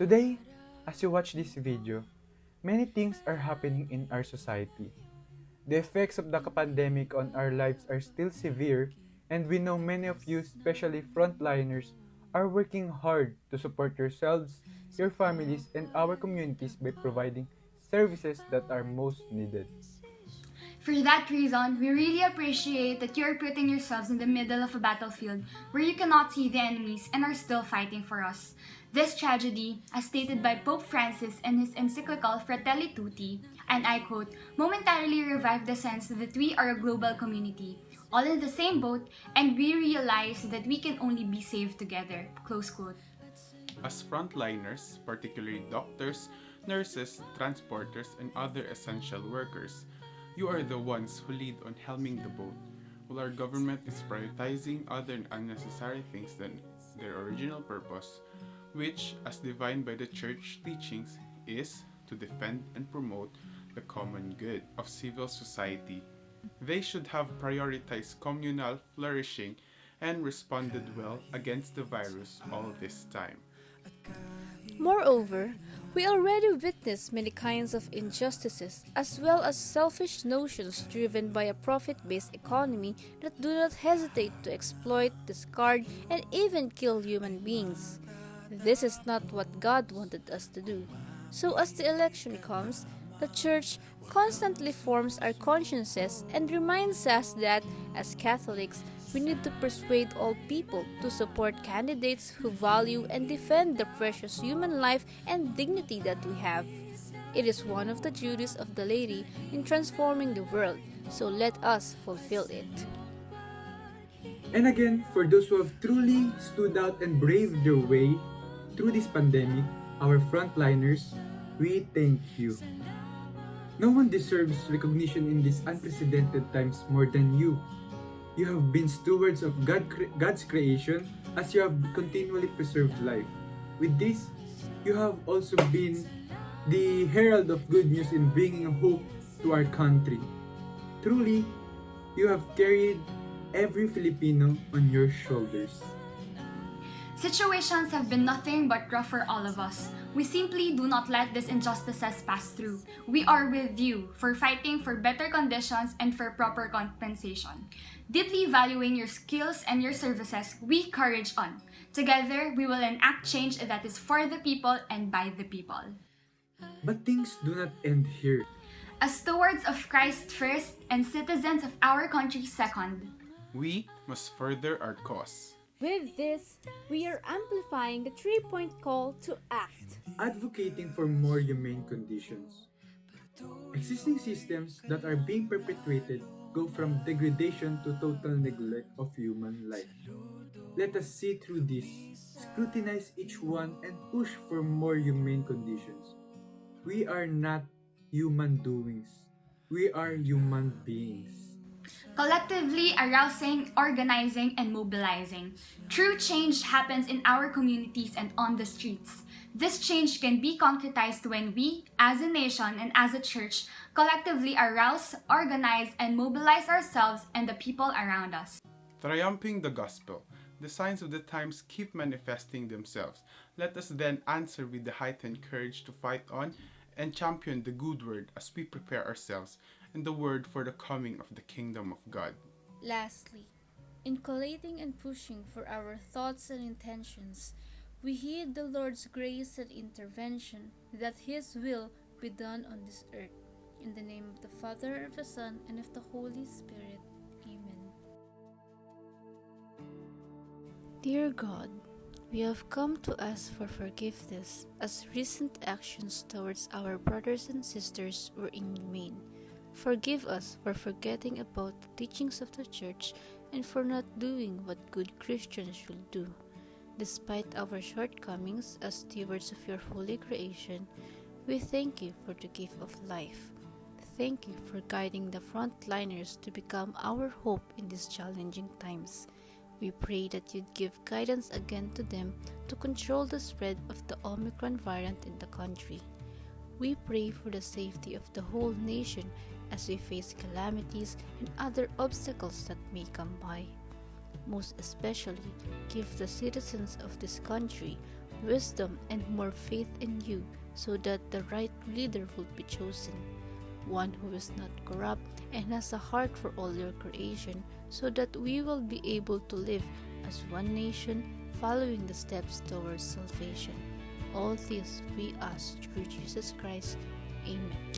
Today, as you watch this video, many things are happening in our society. The effects of the pandemic on our lives are still severe, and we know many of you, especially frontliners, are working hard to support yourselves, your families, and our communities by providing services that are most needed. For that reason, we really appreciate that you're putting yourselves in the middle of a battlefield where you cannot see the enemies and are still fighting for us. This tragedy, as stated by Pope Francis in his encyclical Fratelli Tutti, and I quote, momentarily revived the sense that we are a global community, all in the same boat, and we realize that we can only be saved together. Close quote. As frontliners, particularly doctors, nurses, transporters, and other essential workers, you are the ones who lead on helming the boat, while our government is prioritizing other unnecessary things than their original purpose, which, as divined by the Church teachings, is to defend and promote the common good of civil society. They should have prioritized communal flourishing and responded well against the virus all this time. Moreover, we already witness many kinds of injustices as well as selfish notions driven by a profit-based economy that do not hesitate to exploit, discard, and even kill human beings. This is not what God wanted us to do. So as the election comes, the Church constantly forms our consciences and reminds us that, as Catholics, we need to persuade all people to support candidates who value and defend the precious human life and dignity that we have. It is one of the duties of the laity in transforming the world, so let us fulfill it. And again, for those who have truly stood out and braved their way through this pandemic, our frontliners, we thank you. No one deserves recognition in these unprecedented times more than you. You have been stewards of God's creation as you have continually preserved life. With this, you have also been the herald of good news in bringing hope to our country. Truly, you have carried every Filipino on your shoulders. Situations have been nothing but rough for all of us. We simply do not let these injustices pass through. We are with you for fighting for better conditions and for proper compensation. Deeply valuing your skills and your services, we courage on. Together, we will enact change that is for the people and by the people. But things do not end here. As stewards of Christ first and citizens of our country second, We must further our cause. With this, we are amplifying the 3-point call to act. Advocating for more humane conditions. Existing systems that are being perpetuated go from degradation to total neglect of human life. Let us see through this, scrutinize each one, and push for more humane conditions. We are not human doings. We are human beings. collectively arousing, organizing, and mobilizing. True change happens in our communities and on the streets. This change can be concretized when we, as a nation and as a church, collectively arouse, organize, and mobilize ourselves and the people around us. Triumphing the gospel, the signs of the times keep manifesting themselves. Let us then answer with the heightened courage to fight on and champion the good word as we prepare ourselves and the word for the coming of the kingdom of God. Lastly, in collating and pushing for our thoughts and intentions, we heed the Lord's grace and intervention that His will be done on this earth. In the name of the Father, of the Son, and of the Holy Spirit. Amen. Dear God, we have come to ask for forgiveness as recent actions towards our brothers and sisters were inhumane. Forgive us for forgetting about the teachings of the Church and for not doing what good Christians should do. Despite our shortcomings as stewards of your holy creation, we thank you for the gift of life. Thank you for guiding the frontliners to become our hope in these challenging times. We pray that you'd give guidance again to them to control the spread of the Omicron variant in the country. We pray for the safety of the whole nation as we face calamities and other obstacles that may come by. Most especially, give the citizens of this country wisdom, and more faith in you, so that the right leader will be chosen, one who is not corrupt and has a heart for all your creation, so that we will be able to live as one nation, following the steps towards salvation. All this we ask through Jesus Christ. Amen.